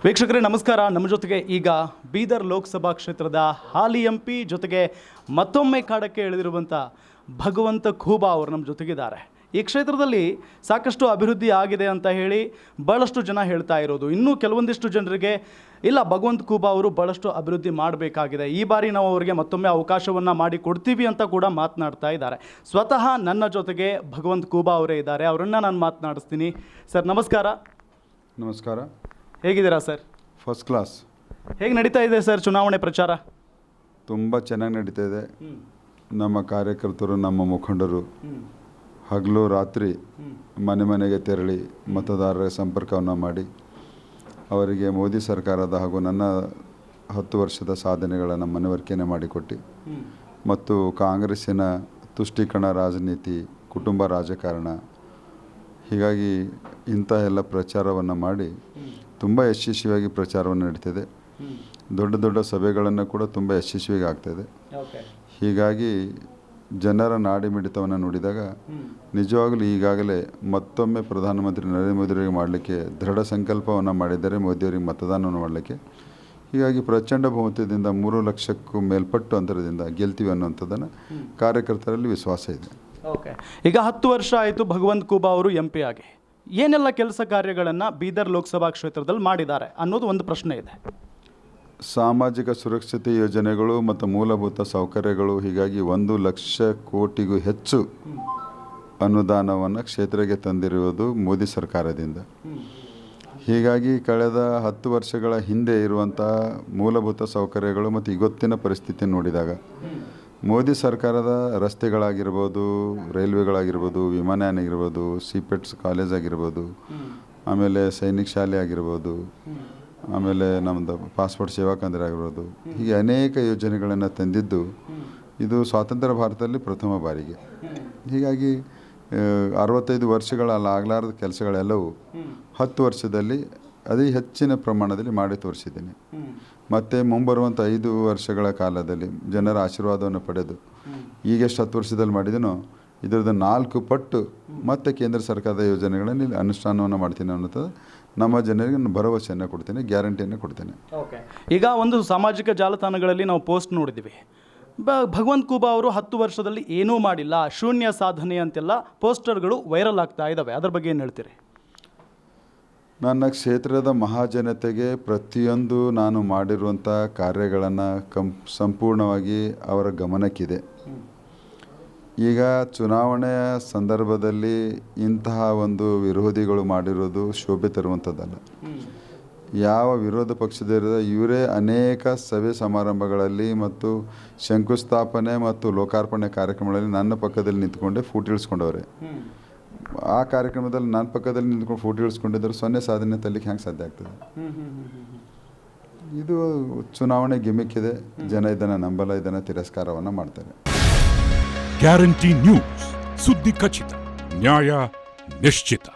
ವೀಕ್ಷಕರೇ ನಮಸ್ಕಾರ. ನಮ್ಮ ಜೊತೆಗೆ ಈಗ ಬೀದರ್ ಲೋಕಸಭಾ ಕ್ಷೇತ್ರದ ಹಾಲಿ ಎಂಪಿ ಜೊತೆಗೆ ಮತ್ತೊಮ್ಮೆ ಕಾಡಕ್ಕೆ ಇಳಿದಿರುವಂಥ ಭಗವಂತ ಖೂಬಾ ಅವರು ನಮ್ಮ ಜೊತೆಗಿದ್ದಾರೆ. ಈ ಕ್ಷೇತ್ರದಲ್ಲಿ ಸಾಕಷ್ಟು ಅಭಿವೃದ್ಧಿ ಆಗಿದೆ ಅಂತ ಹೇಳಿ ಭಾಳಷ್ಟು ಜನ ಹೇಳ್ತಾ ಇರೋದು. ಇನ್ನೂ ಕೆಲವೊಂದಿಷ್ಟು ಜನರಿಗೆ ಇಲ್ಲ, ಭಗವಂತ ಖೂಬಾ ಅವರು ಭಾಳಷ್ಟು ಅಭಿವೃದ್ಧಿ ಮಾಡಬೇಕಾಗಿದೆ, ಈ ಬಾರಿ ನಾವು ಅವರಿಗೆ ಮತ್ತೊಮ್ಮೆ ಅವಕಾಶವನ್ನು ಮಾಡಿ ಕೊಡ್ತೀವಿ ಅಂತ ಕೂಡ ಮಾತನಾಡ್ತಾ ಇದ್ದಾರೆ. ಸ್ವತಃ ನನ್ನ ಜೊತೆಗೆ ಭಗವಂತ ಖೂಬಾ ಅವರೇ ಇದ್ದಾರೆ, ಅವರನ್ನು ನಾನು ಮಾತನಾಡಿಸ್ತೀನಿ. ಸರ್ ನಮಸ್ಕಾರ. ನಮಸ್ಕಾರ. ಹೇಗಿದ್ದೀರಾ ಸರ್? First class. ಹೇಗೆ ನಡೀತಾ ಇದೆ ಸರ್ ಚುನಾವಣೆ ಪ್ರಚಾರ? ತುಂಬ ಚೆನ್ನಾಗಿ ನಡೀತಾ ಇದೆ. ನಮ್ಮ ಕಾರ್ಯಕರ್ತರು, ನಮ್ಮ ಮುಖಂಡರು ಹಗಲು ರಾತ್ರಿ ಮನೆ ಮನೆಗೆ ತೆರಳಿ ಮತದಾರರ ಸಂಪರ್ಕವನ್ನು ಮಾಡಿ ಅವರಿಗೆ ಮೋದಿ ಸರ್ಕಾರದ ಹಾಗೂ ನನ್ನ 10 ವರ್ಷದ ಸಾಧನೆಗಳನ್ನು ಮನವರಿಕೆಯನ್ನು ಮಾಡಿಕೊಟ್ಟು ಮತ್ತು ಕಾಂಗ್ರೆಸ್ಸಿನ ತುಷ್ಟೀಕರಣ ರಾಜನೀತಿ, ಕುಟುಂಬ ರಾಜಕಾರಣ, ಹೀಗಾಗಿ ಇಂಥ ಎಲ್ಲ ಪ್ರಚಾರವನ್ನು ಮಾಡಿ ತುಂಬ ಯಶಸ್ವಿಯಾಗಿ ಪ್ರಚಾರವನ್ನು ನಡೀತಿದೆ. ದೊಡ್ಡ ದೊಡ್ಡ ಸಭೆಗಳನ್ನು ಕೂಡ ತುಂಬ ಯಶಸ್ವಿಯಾಗಿ ಆಗ್ತಾಯಿದೆ. ಹೀಗಾಗಿ ಜನರ ನಾಡಿ ಮಿಡಿತವನ್ನು ನೋಡಿದಾಗ ನಿಜವಾಗಲೂ ಈಗಾಗಲೇ ಮತ್ತೊಮ್ಮೆ ಪ್ರಧಾನಮಂತ್ರಿ ನರೇಂದ್ರ ಮೋದಿಯವರಿಗೆ ಮಾಡಲಿಕ್ಕೆ ದೃಢ ಸಂಕಲ್ಪವನ್ನು ಮಾಡಿದ್ದಾರೆ, ಮೋದಿಯವರಿಗೆ ಮತದಾನವನ್ನು ಮಾಡಲಿಕ್ಕೆ. ಹೀಗಾಗಿ ಪ್ರಚಂಡ ಬಹುಮತದಿಂದ 3 ಲಕ್ಷಕ್ಕೂ ಮೇಲ್ಪಟ್ಟು ಅಂತರದಿಂದ ಗೆಲ್ತೀವಿ ಅನ್ನುವಂಥದ್ದನ್ನು ಕಾರ್ಯಕರ್ತರಲ್ಲಿ ವಿಶ್ವಾಸ ಇದೆ. ಓಕೆ, ಈಗ 10 ವರ್ಷ ಆಯಿತು ಭಗವಂತ ಖೂಬಾ ಅವರು MP ಆಗಿ. ಏನೆಲ್ಲ ಕೆಲಸ ಕಾರ್ಯಗಳನ್ನು ಬೀದರ್ ಲೋಕಸಭಾ ಕ್ಷೇತ್ರದಲ್ಲಿ ಮಾಡಿದ್ದಾರೆ ಅನ್ನೋದು ಒಂದು ಪ್ರಶ್ನೆ ಇದೆ. ಸಾಮಾಜಿಕ ಸುರಕ್ಷತೆ ಯೋಜನೆಗಳು ಮತ್ತು ಮೂಲಭೂತ ಸೌಕರ್ಯಗಳು, ಹೀಗಾಗಿ 1 ಲಕ್ಷ ಕೋಟಿಗೂ ಹೆಚ್ಚು ಅನುದಾನವನ್ನು ಕ್ಷೇತ್ರಕ್ಕೆ ತಂದಿರುವುದು ಮೋದಿ ಸರ್ಕಾರದಿಂದ. ಹೀಗಾಗಿ ಕಳೆದ 10 ವರ್ಷಗಳ ಹಿಂದೆ ಇರುವಂಥ ಮೂಲಭೂತ ಸೌಕರ್ಯಗಳು ಮತ್ತು ಇವತ್ತಿನ ಪರಿಸ್ಥಿತಿ ನೋಡಿದಾಗ ಮೋದಿ ಸರ್ಕಾರದ ರಸ್ತೆಗಳಾಗಿರ್ಬೋದು, ರೈಲ್ವೆಗಳಾಗಿರ್ಬೋದು, ವಿಮಾನಯಾನ ಆಗಿರ್ಬೋದು, ಸಿಪೆಟ್ಸ್ ಕಾಲೇಜ್ ಆಗಿರ್ಬೋದು, ಆಮೇಲೆ ಸೈನಿಕ ಶಾಲೆ ಆಗಿರ್ಬೋದು, ಆಮೇಲೆ ನಮ್ಮದು ಪಾಸ್ಪೋರ್ಟ್ ಸೇವಾ ಕೇಂದ್ರ ಆಗಿರ್ಬೋದು, ಹೀಗೆ ಅನೇಕ ಯೋಜನೆಗಳನ್ನು ತಂದಿದ್ದು ಇದು ಸ್ವಾತಂತ್ರ್ಯ ಭಾರತದಲ್ಲಿ ಪ್ರಥಮ ಬಾರಿಗೆ. ಹೀಗಾಗಿ 65 ವರ್ಷಗಳಲ್ಲಾಗಲಾರದ ಕೆಲಸಗಳೆಲ್ಲವೂ 10 ವರ್ಷದಲ್ಲಿ ಅದೇ ಹೆಚ್ಚಿನ ಪ್ರಮಾಣದಲ್ಲಿ ಮಾಡಿ ತೋರಿಸಿದ್ದೀನಿ. ಮತ್ತು ಮುಂಬರುವಂಥ 5 ವರ್ಷಗಳ ಕಾಲದಲ್ಲಿ ಜನರ ಆಶೀರ್ವಾದವನ್ನು ಪಡೆದು ಈಗೆಷ್ಟು 10 ವರ್ಷದಲ್ಲಿ ಮಾಡಿದನೋ ಇದರದ್ದು 4 ಪಟ್ಟು ಮತ್ತು ಕೇಂದ್ರ ಸರ್ಕಾರದ ಯೋಜನೆಗಳಲ್ಲಿ ಅನುಷ್ಠಾನವನ್ನು ಮಾಡ್ತೀನಿ ಅನ್ನೋದು ನಮ್ಮ ಜನರಿಗೆ ನಾನು ಭರವಸೆಯನ್ನು ಕೊಡ್ತೇನೆ, ಗ್ಯಾರಂಟಿಯನ್ನು ಕೊಡ್ತೇನೆ. ಓಕೆ, ಈಗ ಒಂದು ಸಾಮಾಜಿಕ ಜಾಲತಾಣಗಳಲ್ಲಿ ನಾವು ಪೋಸ್ಟ್ ನೋಡಿದ್ದೀವಿ, ಭಗವಂತ ಖೂಬಾ ಅವರು 10 ವರ್ಷದಲ್ಲಿ ಏನೂ ಮಾಡಿಲ್ಲ, ಶೂನ್ಯ ಸಾಧನೆ ಅಂತೆಲ್ಲ ಪೋಸ್ಟರ್ಗಳು ವೈರಲ್ ಆಗ್ತಾ ಇದ್ದಾವೆ. ಅದ್ರ ಬಗ್ಗೆ ಏನು ಹೇಳ್ತೀರಿ? ನನ್ನ ಕ್ಷೇತ್ರದ ಮಹಾಜನತೆಗೆ ಪ್ರತಿಯೊಂದು ನಾನು ಮಾಡಿರುವಂಥ ಕಾರ್ಯಗಳನ್ನು ಸಂಪೂರ್ಣವಾಗಿ ಅವರ ಗಮನಕ್ಕಿದೆ. ಈಗ ಚುನಾವಣೆಯ ಸಂದರ್ಭದಲ್ಲಿ ಇಂತಹ ಒಂದು ವಿರೋಧಿಗಳು ಮಾಡಿರೋದು ಶೋಭೆ ತರುವಂಥದ್ದಲ್ಲ. ಯಾವ ವಿರೋಧ ಪಕ್ಷದ ಇವರೇ ಅನೇಕ ಸಭೆ ಸಮಾರಂಭಗಳಲ್ಲಿ ಮತ್ತು ಶಂಕುಸ್ಥಾಪನೆ ಮತ್ತು ಲೋಕಾರ್ಪಣೆ ಕಾರ್ಯಕ್ರಮಗಳಲ್ಲಿ ನನ್ನ ಪಕ್ಕದಲ್ಲಿ ನಿಂತ್ಕೊಂಡೆ ಫೋಟೋ ಇಳಿಸ್ಕೊಂಡವ್ರೆ. ಆ ಕಾರ್ಯಕ್ರಮದಲ್ಲಿ ನನ್ನ ಪಕ್ಕದಲ್ಲಿ ನಿಂತ್ಕೊಂಡು ಫೋಟೋ ಇಳಿಸ್ಕೊಂಡಿದ್ದರು 0 ಸಾಧನೆ ತರಲಿಕ್ಕೆ ಹೆಂಗೆ ಸಾಧ್ಯ ಆಗ್ತದೆ? ಇದು ಚುನಾವಣೆ ಗಿಮಿಕ್ ಇದೆ. ಜನ ಇದನ್ನು ನಂಬಲ್ಲ, ಇದನ್ನು ತಿರಸ್ಕಾರವನ್ನು ಮಾಡ್ತಾರೆ. ಗ್ಯಾರಂಟಿ ನ್ಯೂಸ್, ಸುದ್ದಿ ಖಚಿತ, ನ್ಯಾಯ ನಿಶ್ಚಿತ.